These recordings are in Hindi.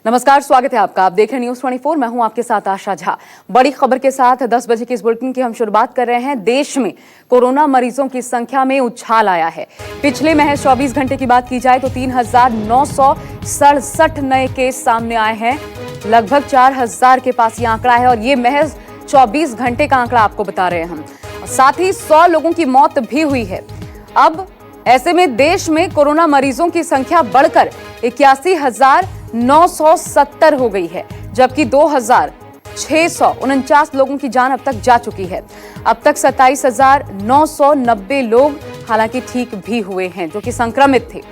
नमस्कार, स्वागत है आपका। आप देख रहे हैं न्यूज़ 24। मैं हूं आपके साथ आशा झा। बड़ी खबर के साथ 10 बजे की इस बुलेटिन की हम शुरुआत कर रहे हैं। देश में कोरोना मरीजों की संख्या में उछाल आया है। पिछले महज 24 घंटे की बात की जाए तो 3,967 नए केस सामने आए हैं। लगभग 4,000 के पास ये आंकड़ा है और ये महज 24 घंटे का आंकड़ा आपको बता रहे हैं हम। साथ ही 100 लोगों की मौत भी हुई है। अब ऐसे में देश में कोरोना मरीजों की संख्या बढ़कर 81,970 हो गई है, जबकि 2,649 लोगों की जान अब तक जा चुकी है। अब तक 27,990 लोग हालांकि ठीक भी हुए हैं जो कि संक्रमित थे।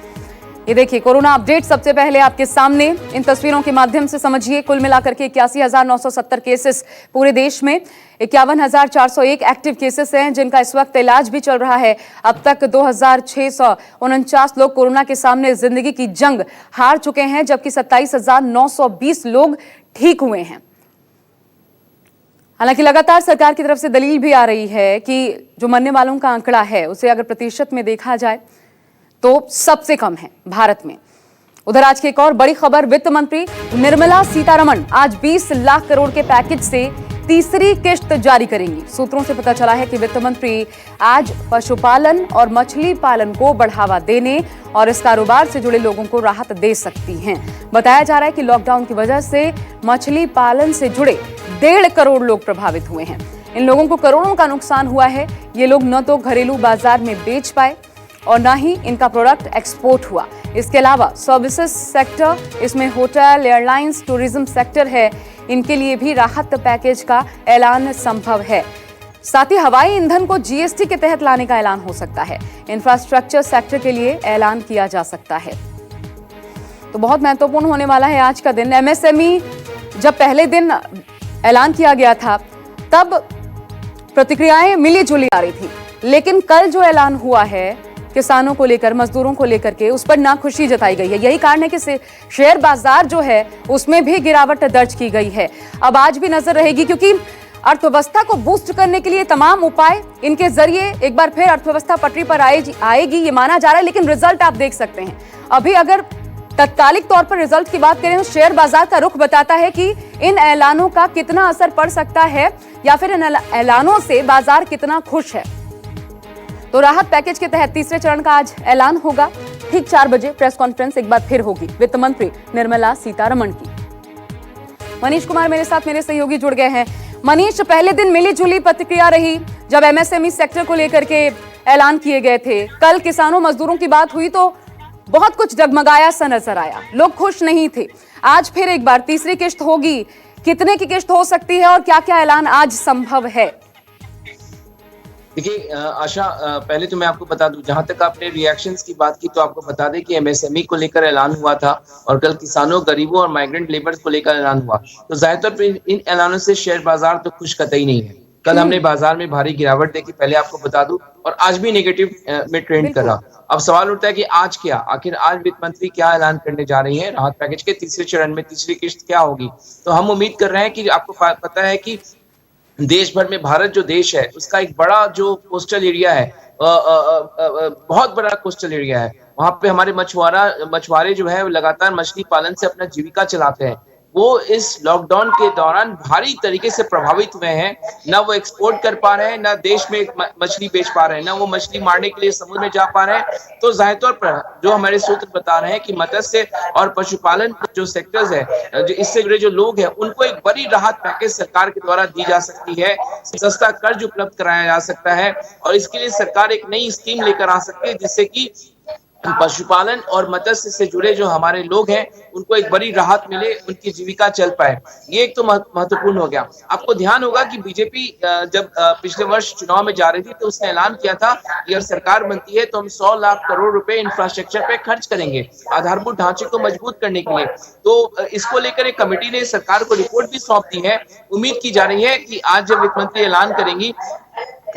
ये देखिए कोरोना अपडेट सबसे पहले आपके सामने इन तस्वीरों के माध्यम से समझिए। कुल मिलाकर के 81,970 केसेस पूरे देश में, 51,401 एक्टिव केसेस हैं जिनका इस वक्त इलाज भी चल रहा है। अब तक 2,649 लोग कोरोना के सामने जिंदगी की जंग हार चुके हैं, जबकि 27,920 लोग ठीक हुए हैं। हालांकि लगातार सरकार की तरफ से दलील भी आ रही है कि जो मरने वालों का आंकड़ा है उसे अगर प्रतिशत में देखा जाए तो सबसे कम है भारत में। उधर आज की एक और बड़ी खबर, वित्त मंत्री निर्मला सीतारमण आज 20 लाख करोड़ के पैकेज से तीसरी किश्त जारी करेंगी। सूत्रों से पता चला है कि वित्त मंत्री आज पशुपालन और मछली पालन को बढ़ावा देने और इस कारोबार से जुड़े लोगों को राहत दे सकती हैं। बताया जा रहा है कि लॉकडाउन की वजह से मछली पालन से जुड़े 1.5 करोड़ लोग प्रभावित हुए हैं। इन लोगों को करोड़ों का नुकसान हुआ है। ये लोग न तो घरेलू बाजार में बेच पाए और ना ही इनका प्रोडक्ट एक्सपोर्ट हुआ। इसके अलावा सर्विसेज सेक्टर, इसमें होटल, एयरलाइंस, टूरिज्म सेक्टर है, इनके लिए भी राहत पैकेज का ऐलान संभव है। साथ ही हवाई ईंधन को जीएसटी के तहत लाने का ऐलान हो सकता है। इंफ्रास्ट्रक्चर सेक्टर के लिए ऐलान किया जा सकता है। तो बहुत महत्वपूर्ण होने वाला है आज का दिन। एमएसएमई जब पहले दिन ऐलान किया गया था तब प्रतिक्रियाएं मिली जुली आ रही थी, लेकिन कल जो ऐलान हुआ है किसानों को लेकर, मजदूरों को लेकर के, उस पर नाखुशी जताई गई है। यही कारण है कि शेयर बाजार जो है उसमें भी गिरावट दर्ज की गई है। अब आज भी नजर रहेगी क्योंकि अर्थव्यवस्था को बूस्ट करने के लिए तमाम उपाय, इनके जरिए एक बार फिर अर्थव्यवस्था पटरी पर आएगी ये माना जा रहा है। लेकिन रिजल्ट आप देख सकते हैं। अभी अगर तत्कालिक तौर पर रिजल्ट की बात करें तो शेयर बाजार का रुख बताता है कि इन ऐलानों का कितना असर पड़ सकता है या फिर इन ऐलानों से बाजार कितना खुश है। तो राहत पैकेज के तहत तीसरे चरण का आज ऐलान होगा। ठीक 4 बजे प्रेस कॉन्फ्रेंस एक बार फिर होगी वित्त मंत्री निर्मला सीतारमण की। मनीष कुमार मेरे साथ, मेरे सहयोगी जुड़ गए हैं। मनीष, पहले दिन मिली जुली प्रतिक्रिया रही जब एमएसएमई सेक्टर को लेकर के ऐलान किए गए थे। कल किसानों मजदूरों की बात हुई तो बहुत कुछ डगमगाया सा नजर आया, लोग खुश नहीं थे। आज फिर एक बार तीसरी किश्त होगी, कितने की किश्त हो सकती है और क्या क्या ऐलान आज संभव है? देखिए आशा, पहले तो मैं आपको बता दूं, जहां तक आपने रिएक्शंस की बात की तो आपको बता दें कि एमएसएमई को लेकर ऐलान हुआ था और कल किसानों, गरीबों और माइग्रेंट लेबर्स को लेकर ऐलान हुआ। तो जाहिर तौर पर इन ऐलानों से शेयर बाजार तो खुश कतई नहीं है। कल हमने बाजार में भारी गिरावट देखी, पहले आपको बता दूं, और आज भी नेगेटिव में ट्रेंड कर रहा। अब सवाल उठता है कि आज क्या, आखिर आज वित्त मंत्री क्या ऐलान करने जा रही है राहत पैकेज के तीसरे चरण में, तीसरी किश्त क्या होगी। तो हम उम्मीद कर रहे हैं कि आपको पता है कि देश भर में भारत जो देश है उसका एक बड़ा जो कोस्टल एरिया है, बहुत बड़ा कोस्टल एरिया है। वहां पे हमारे मछुआरे जो है लगातार मछली पालन से अपना जीविका चलाते हैं। वो इस लॉकडाउन के दौरान भारी तरीके से प्रभावित हुए हैं। ना वो एक्सपोर्ट कर पा रहे हैं, ना देश में मछली बेच पा रहे हैं, ना वो मछली मारने के लिए समुद्र में जा पा रहे हैं। तो जाहिर तौर पर जो हमारे सूत्र बता रहे हैं कि मत्स्य और पशुपालन जो सेक्टर्स है, जो इससे जुड़े जो लोग हैं, उनको एक बड़ी राहत पैकेज सरकार के द्वारा दी जा सकती है। सस्ता कर्ज उपलब्ध कराया जा सकता है और इसके लिए सरकार एक नई स्कीम लेकर आ सकती है जिससे कि पशुपालन और मत्स्य से जुड़े जो हमारे लोग हैं उनको एक बड़ी राहत मिले, उनकी जीविका चल पाए। ये एक तो महत्वपूर्ण हो गया। आपको ध्यान होगा कि बीजेपी जब पिछले वर्ष चुनाव में जा रही थी तो उसने ऐलान किया था कि अगर सरकार बनती है तो हम 100 लाख करोड़ रुपए इंफ्रास्ट्रक्चर पे खर्च करेंगे, आधारभूत ढांचे को मजबूत करने के लिए। तो इसको लेकर एक कमेटी ने सरकार को रिपोर्ट भी सौंप दी है। उम्मीद की जा रही है कि आज जब वित्त मंत्री ऐलान करेंगी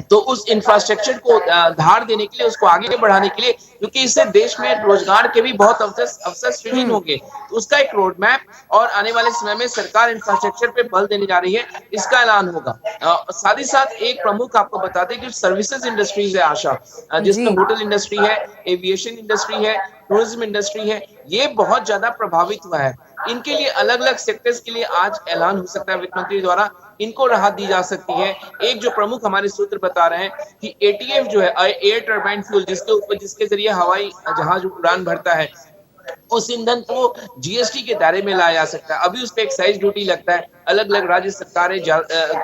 तो उस इंफ्रास्ट्रक्चर को धार देने के लिए, उसको आगे बढ़ाने के लिए, क्योंकि इससे देश में रोजगार के भी बहुत अवसर सृजित होंगे, तो उसका एक रोड मैप और आने वाले समय में सरकार इंफ्रास्ट्रक्चर पे बल देने जा रही है, इसका ऐलान होगा। साथ ही साथ एक प्रमुख आपको बता दें कि सर्विसेज इंडस्ट्रीज है आशा, जिसमें होटल इंडस्ट्री है, एविएशन इंडस्ट्री है, टूरिज्म इंडस्ट्री है, ये बहुत ज्यादा प्रभावित हुआ है। इनके लिए अलग अलग सेक्टर्स के लिए आज ऐलान हो सकता है वित्त मंत्री द्वारा, इनको राहत दी जा सकती है। एक जो प्रमुख हमारे सूत्र बता रहे हैं कि एटीएफ जो है, एयर टरबाइन फ्यूल, जिसके जरिए हवाई जहाज उड़ान भरता है, उस ईंधन को जीएसटी के दायरे में लाया जा सकता है। अभी उस पर एक्साइज ड्यूटी लगता है, अलग अलग राज्य सरकारें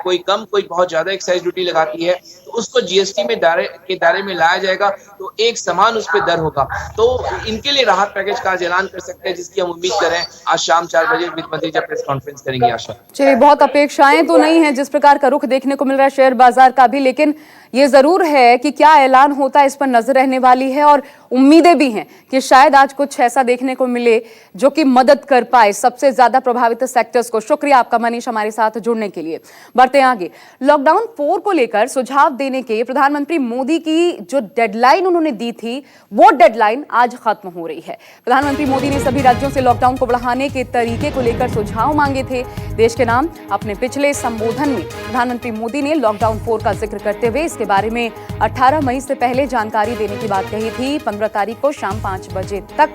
कोई कम कोई बहुत ज्यादा एक्साइज ड्यूटी लगाती है, तो उसको जीएसटी में दायरे में लाया जाएगा, तो एक समान उस पर दर होगा। तो इनके लिए राहत पैकेज का आज ऐलान कर सकते हैं, जिसकी हम उम्मीद करें आज शाम 4 बजे वित्त मंत्री जब प्रेस कॉन्फ्रेंस करेंगे। आशा चलिए, बहुत अपेक्षाएं तो नहीं है जिस प्रकार का रुख देखने को मिल रहा है शेयर बाजार का भी, लेकिन ये जरूर है कि क्या ऐलान होता है इस पर नजर रहने वाली है और उम्मीदें भी हैं कि शायद आज कुछ ऐसा देखने को मिले जो कि मदद कर पाए सबसे ज्यादा प्रभावित सेक्टर्स को। शुक्रिया आपका मनीष हमारे साथ जुड़ने के लिए। बढ़ते हैं आगे। लॉकडाउन 4 को लेकर सुझाव देने के प्रधानमंत्री मोदी की जो डेडलाइन उन्होंने दी थी, वो डेडलाइन आज खत्म हो रही है। प्रधानमंत्री मोदी ने सभी राज्यों से लॉकडाउन को बढ़ाने के तरीके को लेकर सुझाव मांगे थे। देश के नाम अपने पिछले संबोधन में प्रधानमंत्री मोदी ने लॉकडाउन 4 का जिक्र करते हुए इसके बारे में 18 मई से पहले जानकारी देने की बात कही थी। 15 तारीख को शाम 5 बजे तक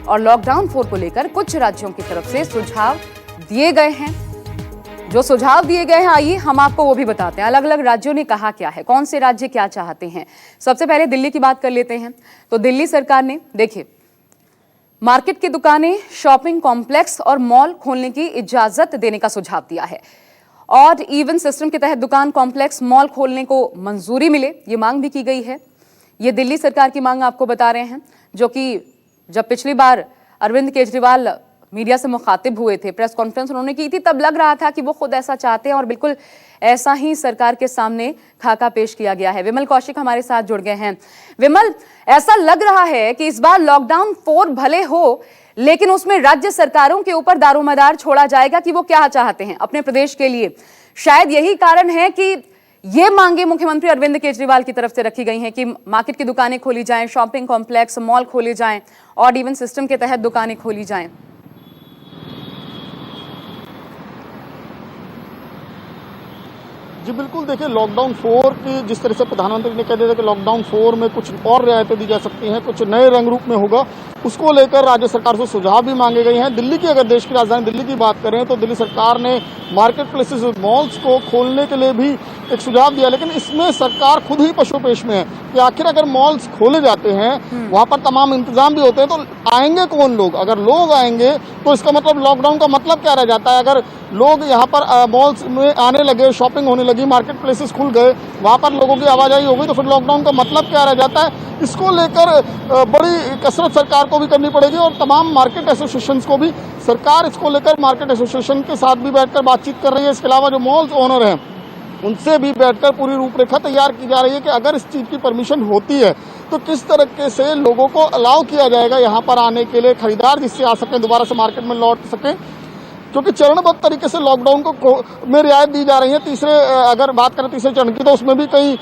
और लॉकडाउन 4 को लेकर कुछ राज्यों की तरफ से सुझाव दिए गए हैं। जो सुझाव दिए गए हैं, आइए हम आपको वो भी बताते हैं। अलग अलग राज्यों ने कहा क्या है, कौन से राज्य क्या चाहते हैं। सबसे पहले दिल्ली की बात कर लेते हैं। तो दिल्ली सरकार ने, देखिए, मार्केट की दुकानें, शॉपिंग कॉम्प्लेक्स और मॉल खोलने की इजाजत देने का सुझाव दिया है। ऑड इवन सिस्टम के तहत दुकान, कॉम्प्लेक्स, मॉल खोलने को मंजूरी मिले, ये मांग भी की गई है। ये दिल्ली सरकार की मांग आपको बता रहे हैं, जो कि जब पिछली बार अरविंद केजरीवाल मीडिया से मुखातिब हुए थे, प्रेस कॉन्फ्रेंस उन्होंने की थी, तब लग रहा था कि वो खुद ऐसा चाहते हैं और बिल्कुल ऐसा ही सरकार के सामने खाका पेश किया गया है। विमल कौशिक हमारे साथ जुड़ गए हैं। विमल, ऐसा लग रहा है कि इस बार लॉकडाउन 4 भले हो, लेकिन उसमें राज्य सरकारों के ऊपर दारोमदार छोड़ा जाएगा कि वो क्या चाहते हैं अपने प्रदेश के लिए। शायद यही कारण है कि ये मांगे मुख्यमंत्री अरविंद केजरीवाल की तरफ से रखी गई हैं कि मार्केट की दुकानें खोली जाएं, शॉपिंग कॉम्प्लेक्स, मॉल खोले जाएं, ऑड इवन सिस्टम के तहत दुकानें खोली जाएं। जी बिल्कुल, देखिए, लॉकडाउन 4 की जिस तरह से प्रधानमंत्री ने कह दिया था कि लॉकडाउन 4 में कुछ और रियायतें दी जा सकती हैं, कुछ नए रंग रूप में होगा, उसको लेकर राज्य सरकार से सुझाव भी मांगे गए हैं। दिल्ली की, अगर देश की राजधानी दिल्ली की बात करें तो दिल्ली सरकार ने मार्केट प्लेसेस, मॉल्स को खोलने के लिए भी एक सुझाव दिया, लेकिन इसमें सरकार खुद ही पशुपेश में है कि आखिर अगर मॉल्स खोले जाते हैं, वहां पर तमाम इंतजाम भी होते हैं, तो आएंगे कौन लोग? अगर लोग आएंगे तो इसका मतलब लॉकडाउन का मतलब क्या रह जाता है? अगर लोग यहाँ पर मॉल्स में आने लगे, शॉपिंग होने लगी, मार्केट प्लेसेस खुल गए, वहां पर लोगों की आवाजाही हो गई, तो फिर लॉकडाउन का मतलब क्या रह जाता है? इसको लेकर बड़ी कसरत सरकार को भी करनी पड़ेगी और तमाम मार्केट एसोसिएशन को भी। सरकार इसको लेकर मार्केट एसोसिएशन के साथ भी बैठकर बातचीत कर रही है। इसके अलावा जो मॉल्स ओनर हैं उनसे भी बैठकर पूरी रूपरेखा तैयार की जा रही है कि अगर इस चीज की परमिशन होती है तो किस तरीके से लोगों को अलाउ किया जाएगा यहाँ पर आने के लिए, खरीदार जिससे आ सकें, दोबारा से मार्केट में लौट सकें, क्योंकि चरणबद्ध तरीके से लॉकडाउन को में रियायत दी जा रही है। अगर बात करें तीसरे चरण की, तो उसमें भी कई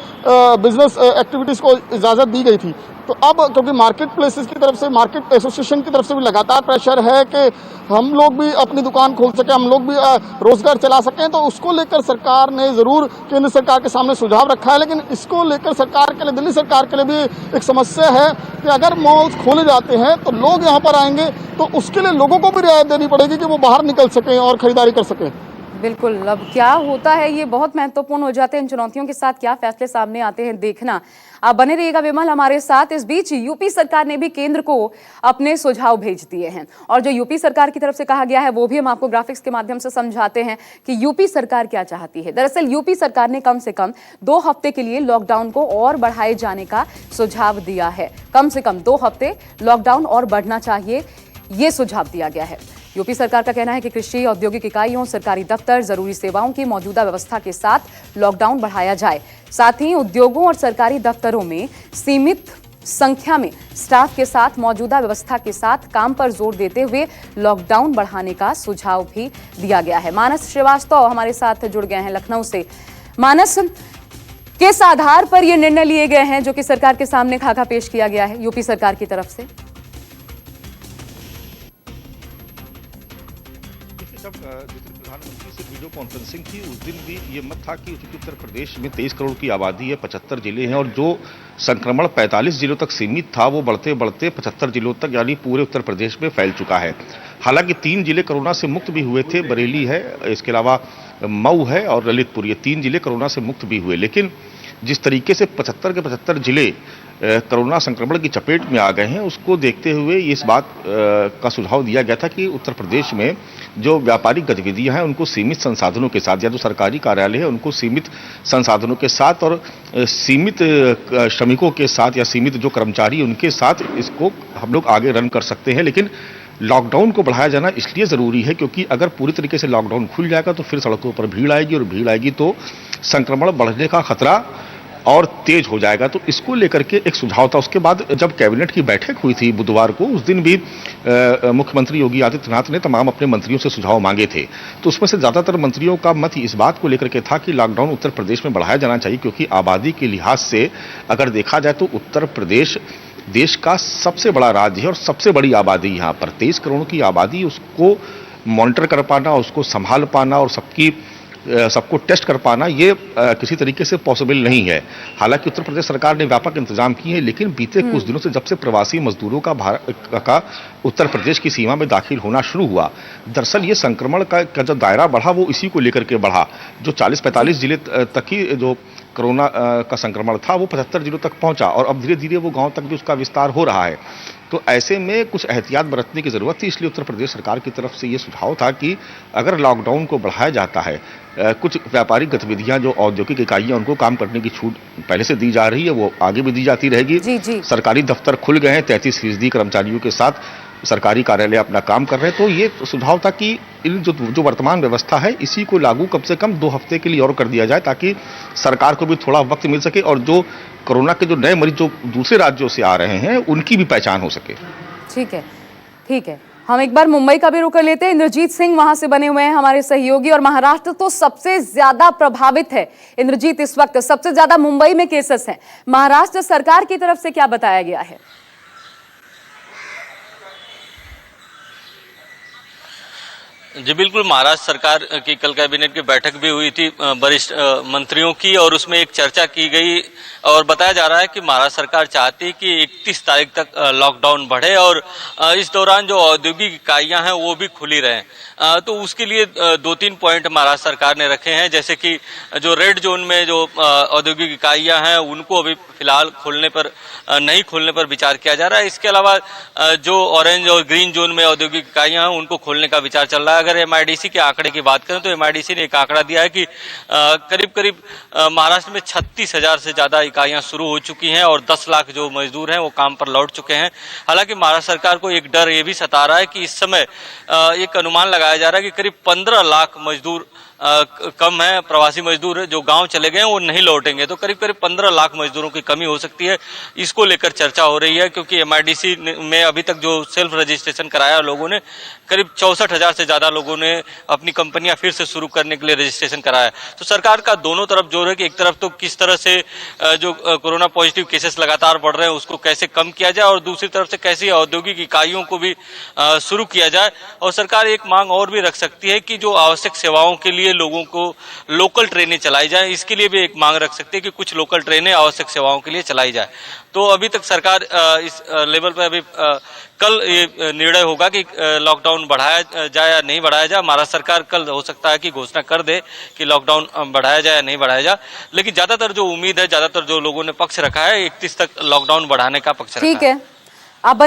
बिजनेस एक्टिविटीज को इजाजत दी गई थी। तो अब क्योंकि मार्केट प्लेसेस की तरफ से, मार्केट एसोसिएशन की तरफ से भी लगातार प्रेशर है कि हम लोग भी अपनी दुकान खोल सकें, हम लोग भी रोजगार चला सकें, तो उसको लेकर सरकार ने जरूर केंद्र सरकार के सामने सुझाव रखा है। लेकिन इसको लेकर सरकार के लिए, दिल्ली सरकार के लिए भी एक समस्या है कि अगर मॉल्स खोले जाते हैं तो लोग यहाँ पर आएंगे, तो उसके लिए लोगों को भी रियायत देनी पड़ेगी कि वो बाहर निकल सकें और खरीदारी कर सकें। बिल्कुल, अब क्या होता है ये बहुत महत्वपूर्ण हो जाते हैं। इन चुनौतियों के साथ क्या फैसले सामने आते हैं, देखना। आप बने रहिएगा विमल हमारे साथ। इस बीच यूपी सरकार ने भी केंद्र को अपने सुझाव भेज दिए हैं और जो यूपी सरकार की तरफ से कहा गया है वो भी हम आपको ग्राफिक्स के माध्यम से समझाते हैं कि यूपी सरकार क्या चाहती है। दरअसल यूपी सरकार ने कम से कम 2 हफ्ते के लिए लॉकडाउन को और बढ़ाए जाने का सुझाव दिया है। कम से कम 2 हफ्ते लॉकडाउन और बढ़ना चाहिए, ये सुझाव दिया गया है। यूपी सरकार का कहना है कि कृषि, औद्योगिक इकाइयों, सरकारी दफ्तर, जरूरी सेवाओं की मौजूदा व्यवस्था के साथ लॉकडाउन बढ़ाया जाए। साथ ही उद्योगों और सरकारी दफ्तरों में सीमित संख्या में स्टाफ के साथ मौजूदा व्यवस्था के साथ काम पर जोर देते हुए लॉकडाउन बढ़ाने का सुझाव भी दिया गया है। मानस श्रीवास्तव हमारे साथ जुड़ गए हैं लखनऊ से। मानस, किस आधार पर ये निर्णय लिए गए हैं जो कि सरकार के सामने खाका पेश किया गया है यूपी सरकार की तरफ से? जब प्रधानमंत्री से वीडियो कॉन्फ्रेंसिंग थी उस दिन भी ये मत था कि चूंकि उत्तर प्रदेश में 23 करोड़ की आबादी है, 75 जिले हैं और जो संक्रमण 45 जिलों तक सीमित था वो बढ़ते बढ़ते 75 जिलों तक यानी पूरे उत्तर प्रदेश में फैल चुका है। हालांकि 3 जिले कोरोना से मुक्त भी हुए थे, बरेली है, इसके अलावा मऊ है और ललितपुर, ये 3 जिले कोरोना से मुक्त भी हुए। लेकिन जिस तरीके से 75 के 75 जिले कोरोना संक्रमण की चपेट में आ गए हैं, उसको देखते हुए इस बात का सुझाव दिया गया था कि उत्तर प्रदेश में जो व्यापारिक गतिविधियां हैं उनको सीमित संसाधनों के साथ, या जो सरकारी कार्यालय है उनको सीमित संसाधनों के साथ और सीमित श्रमिकों के साथ या सीमित जो कर्मचारी उनके साथ इसको हम लोग आगे रन कर सकते हैं। लेकिन लॉकडाउन को बढ़ाया जाना इसलिए ज़रूरी है क्योंकि अगर पूरी तरीके से लॉकडाउन खुल जाएगा तो फिर सड़कों पर भीड़ आएगी, और भीड़ आएगी तो संक्रमण बढ़ने का खतरा और तेज हो जाएगा। तो इसको लेकर के एक सुझाव था। उसके बाद जब कैबिनेट की बैठक हुई थी बुधवार को, उस दिन भी मुख्यमंत्री योगी आदित्यनाथ ने तमाम अपने मंत्रियों से सुझाव मांगे थे। तो उसमें से ज़्यादातर मंत्रियों का मत इस बात को लेकर के था कि लॉकडाउन उत्तर प्रदेश में बढ़ाया जाना चाहिए, क्योंकि आबादी के लिहाज से अगर देखा जाए तो उत्तर प्रदेश देश का सबसे बड़ा राज्य है और सबसे बड़ी आबादी यहाँ पर 23 करोड़ की आबादी, उसको मॉनिटर कर पाना, उसको संभाल पाना और सबको टेस्ट कर पाना, ये किसी तरीके से पॉसिबल नहीं है। हालांकि उत्तर प्रदेश सरकार ने व्यापक इंतजाम किए हैं, लेकिन बीते कुछ दिनों से जब से प्रवासी मजदूरों का उत्तर प्रदेश की सीमा में दाखिल होना शुरू हुआ, दरअसल ये संक्रमण का जो दायरा बढ़ा वो इसी को लेकर के बढ़ा। जो 40-45 जिले तक ही जो कोरोना का संक्रमण था वो 75 जिलों तक पहुंचा, और अब धीरे धीरे वो गांव तक भी उसका विस्तार हो रहा है। तो ऐसे में कुछ एहतियात बरतने की जरूरत थी, इसलिए उत्तर प्रदेश सरकार की तरफ से ये सुझाव था कि अगर लॉकडाउन को बढ़ाया जाता है, कुछ व्यापारिक गतिविधियां जो औद्योगिक इकाइयां उनको काम करने की छूट पहले से दी जा रही है वो आगे भी दी जाती रहेगी। जी। सरकारी सरकारी दफ्तर खुल गए हैं, 33% कर्मचारियों के साथ सरकारी कार्यालय अपना काम कर रहे हैं। तो ये सुझाव था कि इन जो वर्तमान व्यवस्था है इसी को लागू कम से कम 2 हफ्ते के लिए और कर दिया जाए, ताकि सरकार को भी थोड़ा वक्त मिल सके और जो कोरोना के जो नए मरीज जो दूसरे राज्यों से आ रहे हैं उनकी भी पहचान हो सके। ठीक है। हम एक बार मुंबई का भी रुख कर लेते हैं। इंद्रजीत सिंह वहां से बने हुए हैं हमारे सहयोगी, और महाराष्ट्र तो सबसे ज्यादा प्रभावित है। इंद्रजीत, इस वक्त सबसे ज्यादा मुंबई में केसेस हैं। महाराष्ट्र सरकार की तरफ से क्या बताया गया है? जी बिल्कुल, महाराष्ट्र सरकार की कल कैबिनेट की बैठक भी हुई थी वरिष्ठ मंत्रियों की, और उसमें एक चर्चा की गई और बताया जा रहा है कि महाराष्ट्र सरकार चाहती है कि 31 तारीख तक लॉकडाउन बढ़े और इस दौरान जो औद्योगिक इकाइयां हैं वो भी खुली रहें। तो उसके लिए 2-3 पॉइंट महाराष्ट्र सरकार ने रखे हैं, जैसे कि जो रेड जोन में जो औद्योगिक इकाइयां हैं उनको अभी फिलहाल नहीं खोलने पर विचार किया जा रहा है। इसके अलावा जो ऑरेंज और ग्रीन जोन में औद्योगिक इकाइयां हैं उनको खोलने का विचार चल रहा है। अगर एमआईडीसी के आंकड़े की बात करें तो एमआईडीसी ने एक आंकड़ा दिया है कि करीब महाराष्ट्र में 36,000 से ज्यादा इकाइयां शुरू हो चुकी हैं और 10 लाख जो मजदूर हैं वो काम पर लौट चुके हैं। हालांकि महाराष्ट्र सरकार को एक डर ये भी सता रहा है कि इस समय एक अनुमान लगाया जा रहा है कि करीब 15 लाख मजदूर कम है, प्रवासी मजदूर जो गांव चले गए हैं वो नहीं लौटेंगे, तो करीब 15 लाख मजदूरों की कमी हो सकती है। इसको लेकर चर्चा हो रही है, क्योंकि एमआईडीसी में अभी तक जो सेल्फ रजिस्ट्रेशन कराया लोगों ने, करीब 64,000 से ज्यादा लोगों ने अपनी कंपनियां फिर से शुरू करने के लिए रजिस्ट्रेशन कराया। तो सरकार का दोनों तरफ जोर है कि एक तरफ तो किस तरह से जो कोरोना पॉजिटिव केसेस लगातार बढ़ रहे हैं उसको कैसे कम किया जाए, और दूसरी तरफ से कैसे औद्योगिक इकाइयों को भी शुरू किया जाए। और सरकार एक मांग और भी रख सकती है कि जो आवश्यक सेवाओं के लिए लोगों को लोकल ट्रेनें चलाई जाए, इसके लिए भी एक मांग रख सकती है कि कुछ लोकल ट्रेनें आवश्यक सेवाओं के लिए चलाई जाए। तो अभी तक सरकार इस लेवल पर अभी कल ये निर्णय होगा कि लॉकडाउन बढ़ाया जाए या नहीं बढ़ाया जाए। महाराष्ट्र सरकार कल हो सकता है कि घोषणा कर दे कि लॉकडाउन बढ़ाया जाए या नहीं बढ़ाया जाए, लेकिन ज्यादातर जो उम्मीद है, ज्यादातर जो लोगों ने पक्ष रखा है 31 तक लॉकडाउन बढ़ाने का पक्ष रखा है। ठीक है।